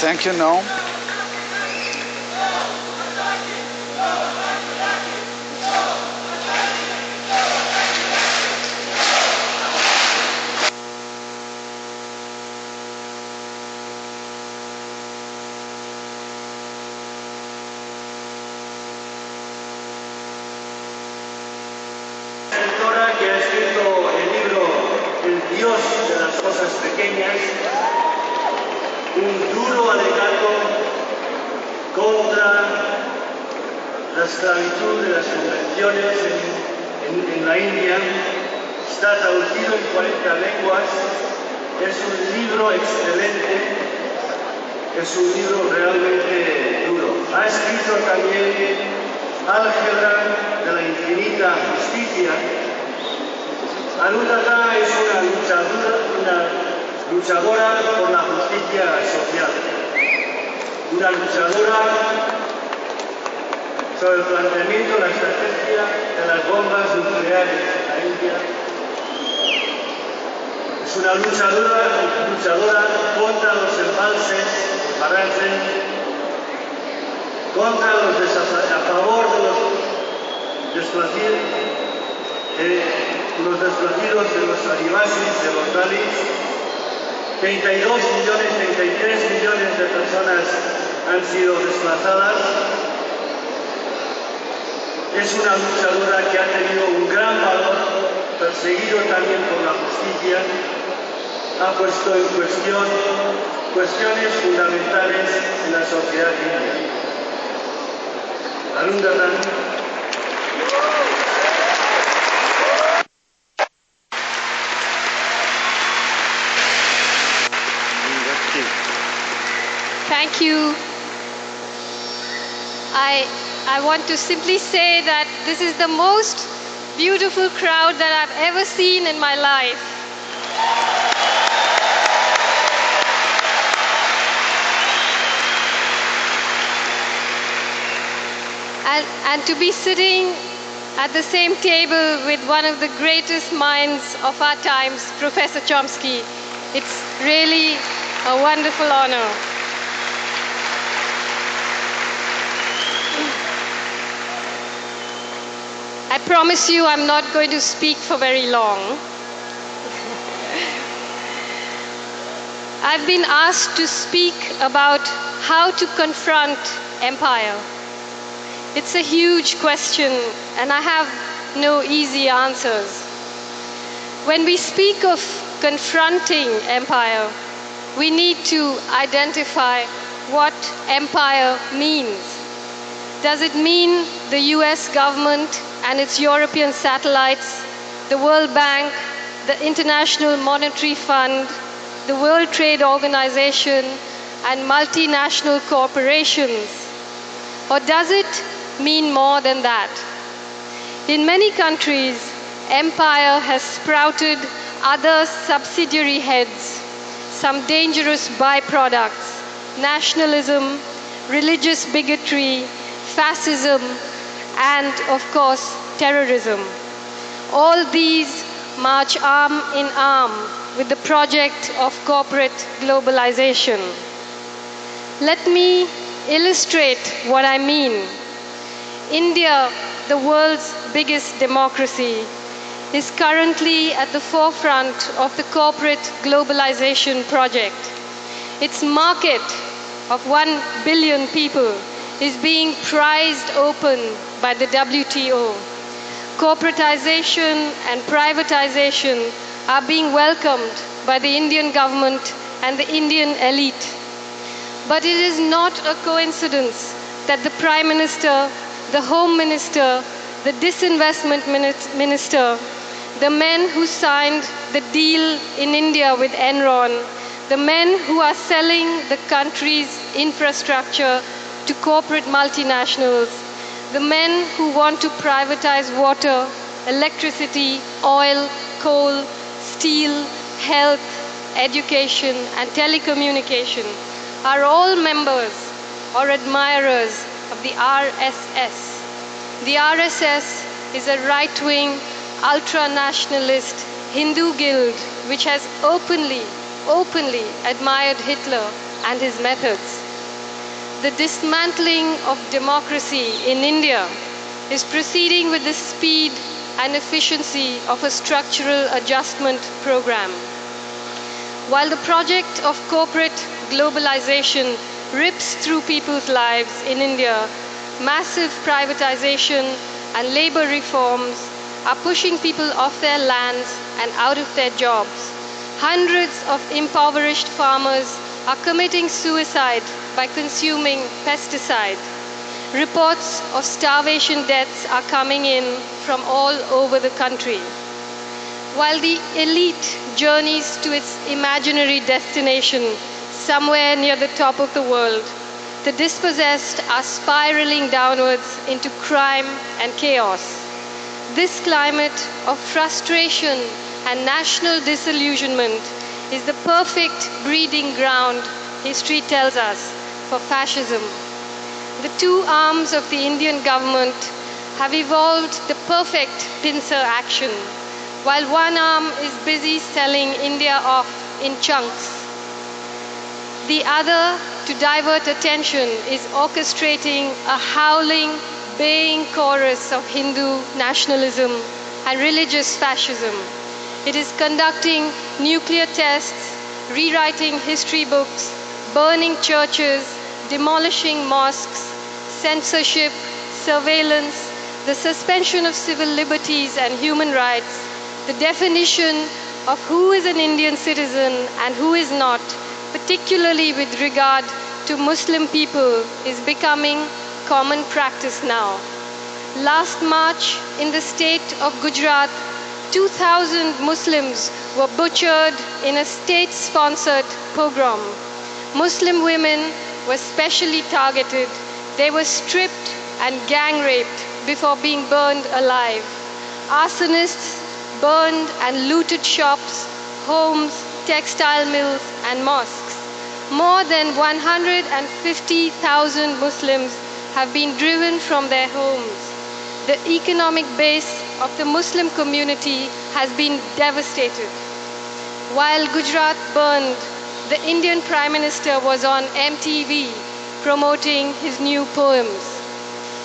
Thank you, Noam. Que ha escrito el libro El Dios de las cosas pequeñas, un duro alegato contra la esclavitud de las convenciones en la India. Está traducido en 40 lenguas, es un libro excelente, es un libro realmente duro. Ha escrito también Álgebra de la infinita justicia. Arundhati es una luchadora por la justicia social, una luchadora sobre el planteamiento de la estrategia de las bombas nucleares en la India. Es una luchadora contra los embalses, los barrages, a favor de los desplacidos de los adivasis, de los dalits. 33 millones de personas han sido desplazadas. Es una luchadora que ha tenido un gran valor, perseguido también por la justicia, ha puesto en cuestión cuestiones fundamentales en la sociedad india. Arundhati. Thank you. I want to simply say that this is the most beautiful crowd that I've ever seen in my life. And to be sitting at the same table with one of the greatest minds of our times, Professor Chomsky, it's really a wonderful honor. I promise you I'm not going to speak for very long. I've been asked to speak about how to confront empire. It's a huge question, and I have no easy answers. When we speak of confronting empire, we need to identify what empire means. Does it mean the US government and its European satellites, the World Bank, the International Monetary Fund, the World Trade Organization, and multinational corporations? Or does it mean more than that? In many countries, empire has sprouted other subsidiary heads, some dangerous byproducts: nationalism, religious bigotry, fascism, and, of course, terrorism. All these march arm in arm with the project of corporate globalization. Let me illustrate what I mean. India, the world's biggest democracy, is currently at the forefront of the corporate globalization project. Its market of 1 billion people is being prized open by the WTO. Corporatization and privatization are being welcomed by the Indian government and the Indian elite. But it is not a coincidence that the Prime Minister, the Home Minister, the Disinvestment Minister, the men who signed the deal in India with Enron, the men who are selling the country's infrastructure to corporate multinationals, the men who want to privatize water, electricity, oil, coal, steel, health, education, and telecommunication are all members or admirers of the RSS. The RSS is a right-wing, ultra-nationalist Hindu guild which has openly admired Hitler and his methods. The dismantling of democracy in India is proceeding with the speed and efficiency of a structural adjustment program. While the project of corporate globalization rips through people's lives in India, massive privatization and labor reforms are pushing people off their lands and out of their jobs. Hundreds of impoverished farmers are committing suicide by consuming pesticide. Reports of starvation deaths are coming in from all over the country. While the elite journeys to its imaginary destination somewhere near the top of the world, the dispossessed are spiraling downwards into crime and chaos. This climate of frustration and national disillusionment is the perfect breeding ground, history tells us, for fascism. The two arms of the Indian government have evolved the perfect pincer action, while one arm is busy selling India off in chunks. The other, to divert attention, is orchestrating a howling, baying chorus of Hindu nationalism and religious fascism. It is conducting nuclear tests, rewriting history books, burning churches, demolishing mosques, censorship, surveillance, the suspension of civil liberties and human rights, the definition of who is an Indian citizen and who is not, particularly with regard to Muslim people, is becoming common practice now. Last March, in the state of Gujarat, 2,000 Muslims were butchered in a state-sponsored pogrom. Muslim women were specially targeted. They were stripped and gang-raped before being burned alive. Arsonists burned and looted shops, homes, textile mills, and mosques. More than 150,000 Muslims have been driven from their homes. The economic base of the Muslim community has been devastated. While Gujarat burned, the Indian Prime Minister was on MTV promoting his new poems.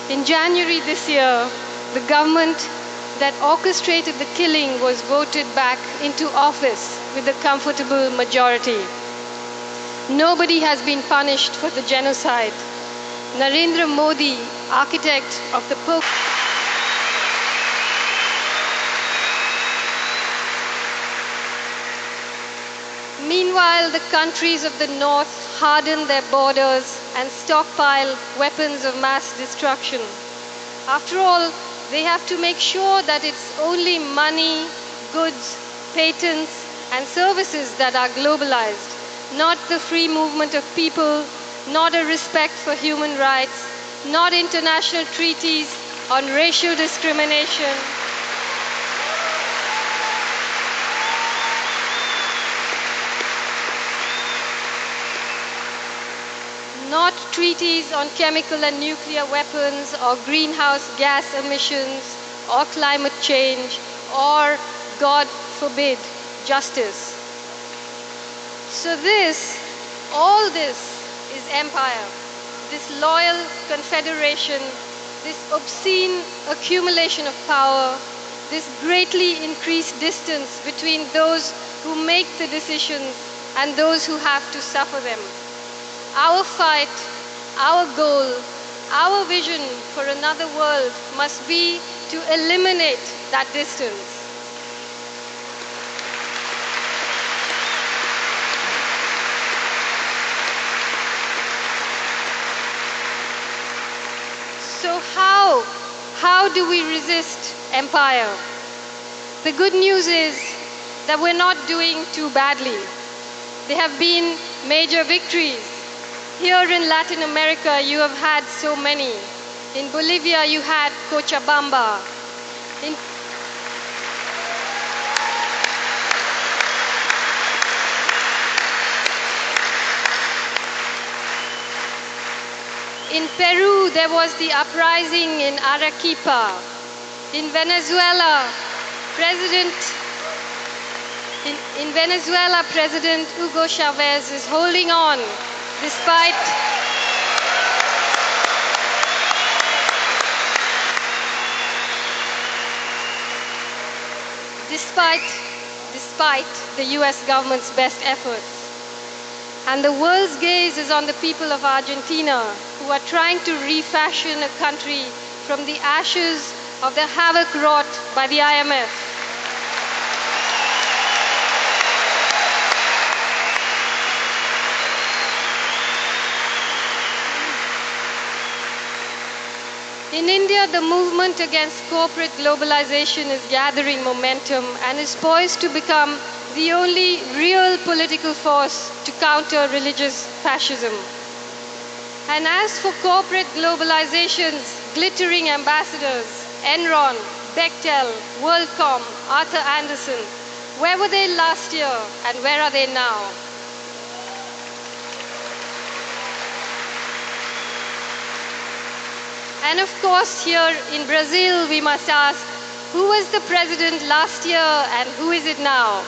In January this year, the government that orchestrated the killing was voted back into office with a comfortable majority. Nobody has been punished for the genocide. Narendra Modi, architect of the Meanwhile, the countries of the north harden their borders and stockpile weapons of mass destruction. After all, they have to make sure that it's only money, goods, patents, and services that are globalized, not the free movement of people, not a respect for human rights, not international treaties on racial discrimination, not treaties on chemical and nuclear weapons or greenhouse gas emissions or climate change or, God forbid, justice. So all this is empire, this loyal confederation, this obscene accumulation of power, this greatly increased distance between those who make the decisions and those who have to suffer them. Our fight, our goal, our vision for another world must be to eliminate that distance. So how do we resist empire? The good news is that we're not doing too badly. There have been major victories. Here in Latin America, you have had so many. In Bolivia, you had Cochabamba. In Peru, there was the uprising in Arequipa. In Venezuela, President Hugo Chavez is holding on Despite despite the US government's best efforts. And the world's gaze is on the people of Argentina, who are trying to refashion a country from the ashes of the havoc wrought by the IMF. In India, the movement against corporate globalization is gathering momentum and is poised to become the only real political force to counter religious fascism. And as for corporate globalization's glittering ambassadors, Enron, Bechtel, WorldCom, Arthur Andersen, where were they last year and where are they now? And of course, here in Brazil, we must ask, who was the president last year and who is it now?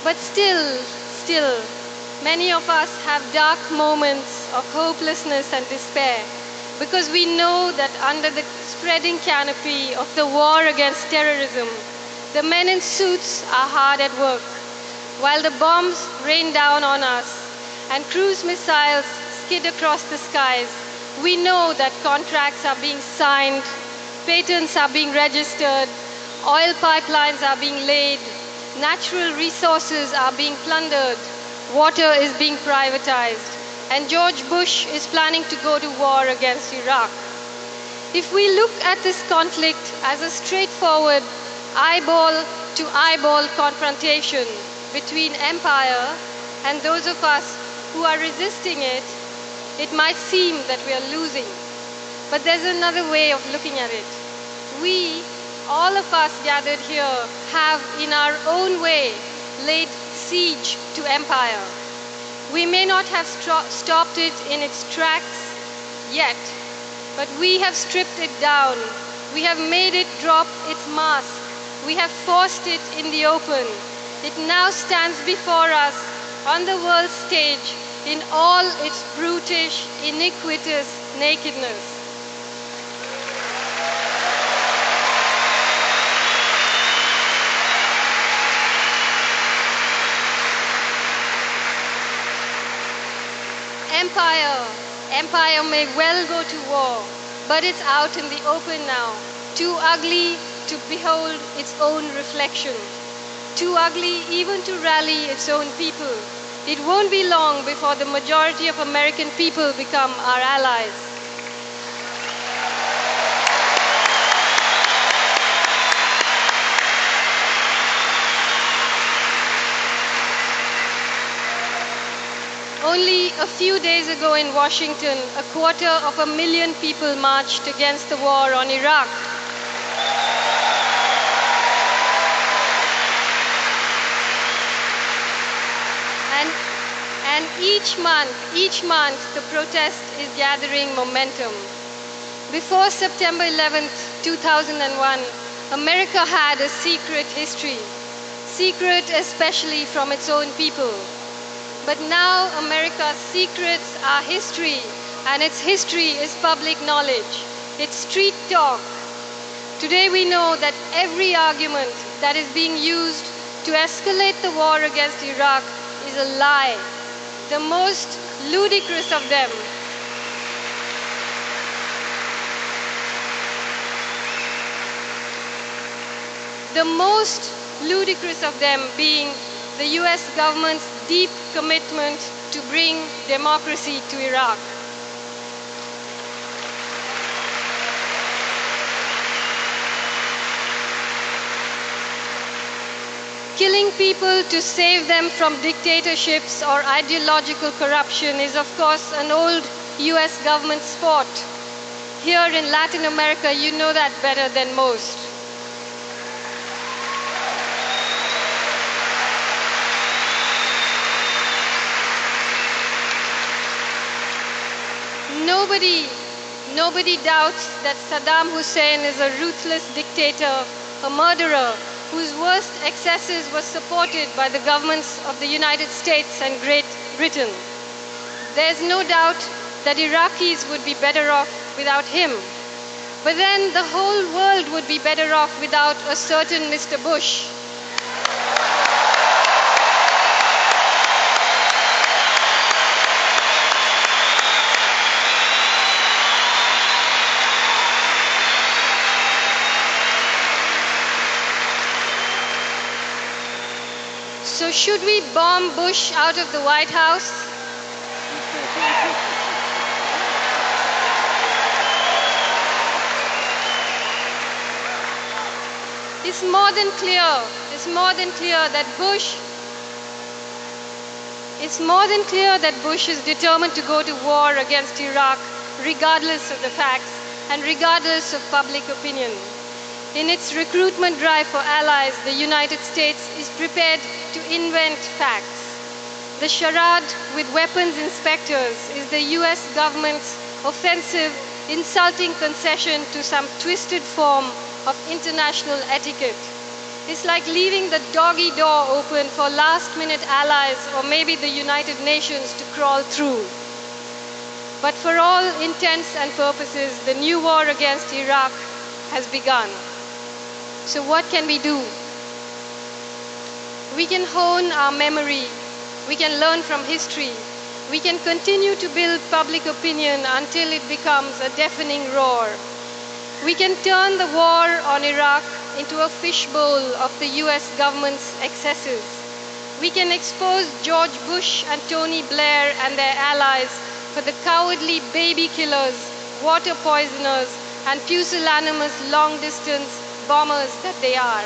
But still, many of us have dark moments of hopelessness and despair because we know that under the spreading canopy of the war against terrorism, the men in suits are hard at work, while the bombs rain down on us and cruise missiles skid across the skies. We know that contracts are being signed, patents are being registered, oil pipelines are being laid, natural resources are being plundered, water is being privatized, and George Bush is planning to go to war against Iraq. If we look at this conflict as a straightforward eyeball-to-eyeball confrontation between empire and those of us who are resisting it, it might seem that we are losing. But there's another way of looking at it. We, all of us gathered here, have in our own way laid siege to empire. We may not have stopped it in its tracks yet, but we have stripped it down. We have made it drop its mask. We have forced it in the open. It now stands before us on the world stage in all its brutish, iniquitous nakedness. Empire may well go to war, but it's out in the open now, too ugly to behold its own reflection, too ugly even to rally its own people. It won't be long before the majority of American people become our allies. Only a few days ago in Washington, 250,000 people marched against the war on Iraq. And each month, the protest is gathering momentum. Before September 11th, 2001, America had a secret history, secret especially from its own people. But now America's secrets are history, and its history is public knowledge. It's street talk. Today we know that every argument that is being used to escalate the war against Iraq is a lie, the most ludicrous of them. The most ludicrous of them being the US government's deep commitment to bring democracy to Iraq. Killing people to save them from dictatorships or ideological corruption is, of course, an old US government sport. Here in Latin America, you know that better than most. Nobody doubts that Saddam Hussein is a ruthless dictator, a murderer, whose worst excesses were supported by the governments of the United States and Great Britain. There's no doubt that Iraqis would be better off without him. But then the whole world would be better off without a certain Mr. Bush. So should we bomb Bush out of the White House? It's more than clear that Bush is determined to go to war against Iraq, regardless of the facts and regardless of public opinion. In its recruitment drive for allies, the United States is prepared to invent facts. The charade with weapons inspectors is the US government's offensive, insulting concession to some twisted form of international etiquette. It's like leaving the doggy door open for last-minute allies or maybe the United Nations to crawl through. But for all intents and purposes, the new war against Iraq has begun. So what can we do? We can hone our memory. We can learn from history. We can continue to build public opinion until it becomes a deafening roar. We can turn the war on Iraq into a fishbowl of the US government's excesses. We can expose George Bush and Tony Blair and their allies for the cowardly baby killers, water poisoners, and pusillanimous long-distance bombers that they are.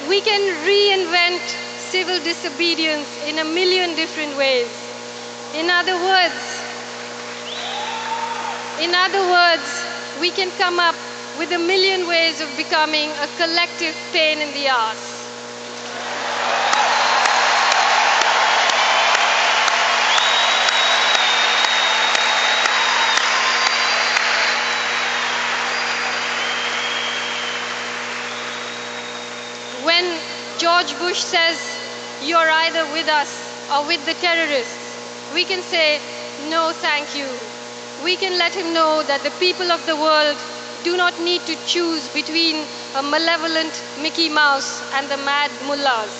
We can reinvent civil disobedience in a million different ways. In other words, we can come up with a million ways of becoming a collective pain in the ass. When George Bush says, "You're either with us or with the terrorists," we can say, "No, thank you." We can let him know that the people of the world do not need to choose between a malevolent Mickey Mouse and the mad mullahs.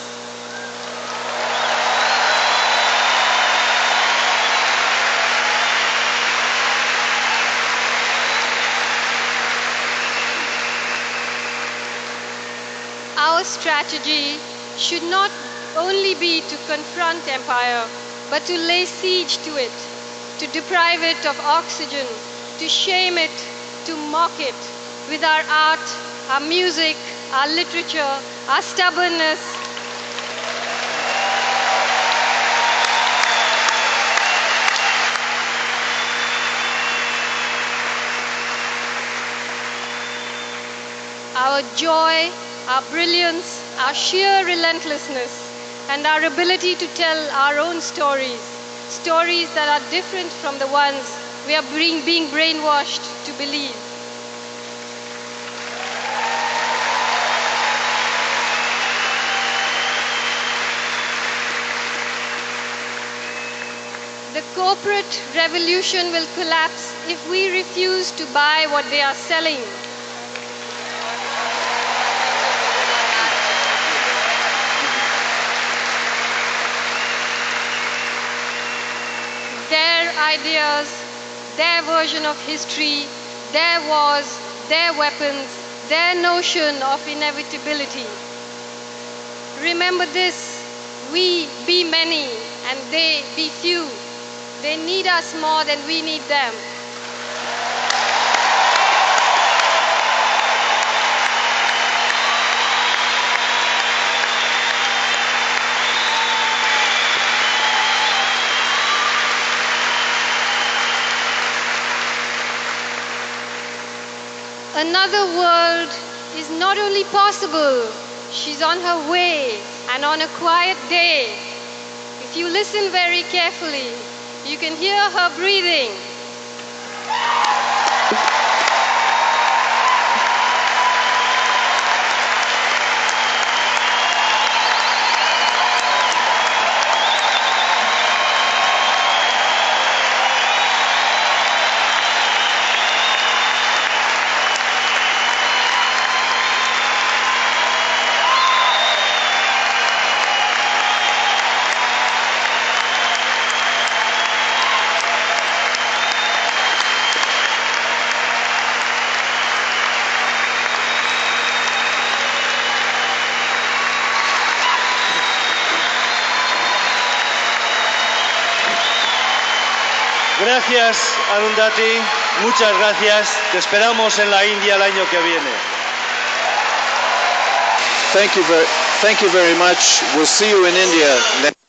Our strategy should not only be to confront empire, but to lay siege to it, to deprive it of oxygen, to shame it, to mock it with our art, our music, our literature, our stubbornness. Our joy, our brilliance, our sheer relentlessness, and our ability to tell our own stories, stories that are different from the ones we are being brainwashed to believe. The corporate revolution will collapse if we refuse to buy what they are selling. Their ideas, their version of history, their wars, their weapons, their notion of inevitability. Remember this, we be many and they be few. They need us more than we need them. Another world is not only possible, she's on her way, and on a quiet day, if you listen very carefully, you can hear her breathing. Gracias, Arundhati. Muchas gracias. Te esperamos en la India el año que viene. Thank you very much. We'll see you in India next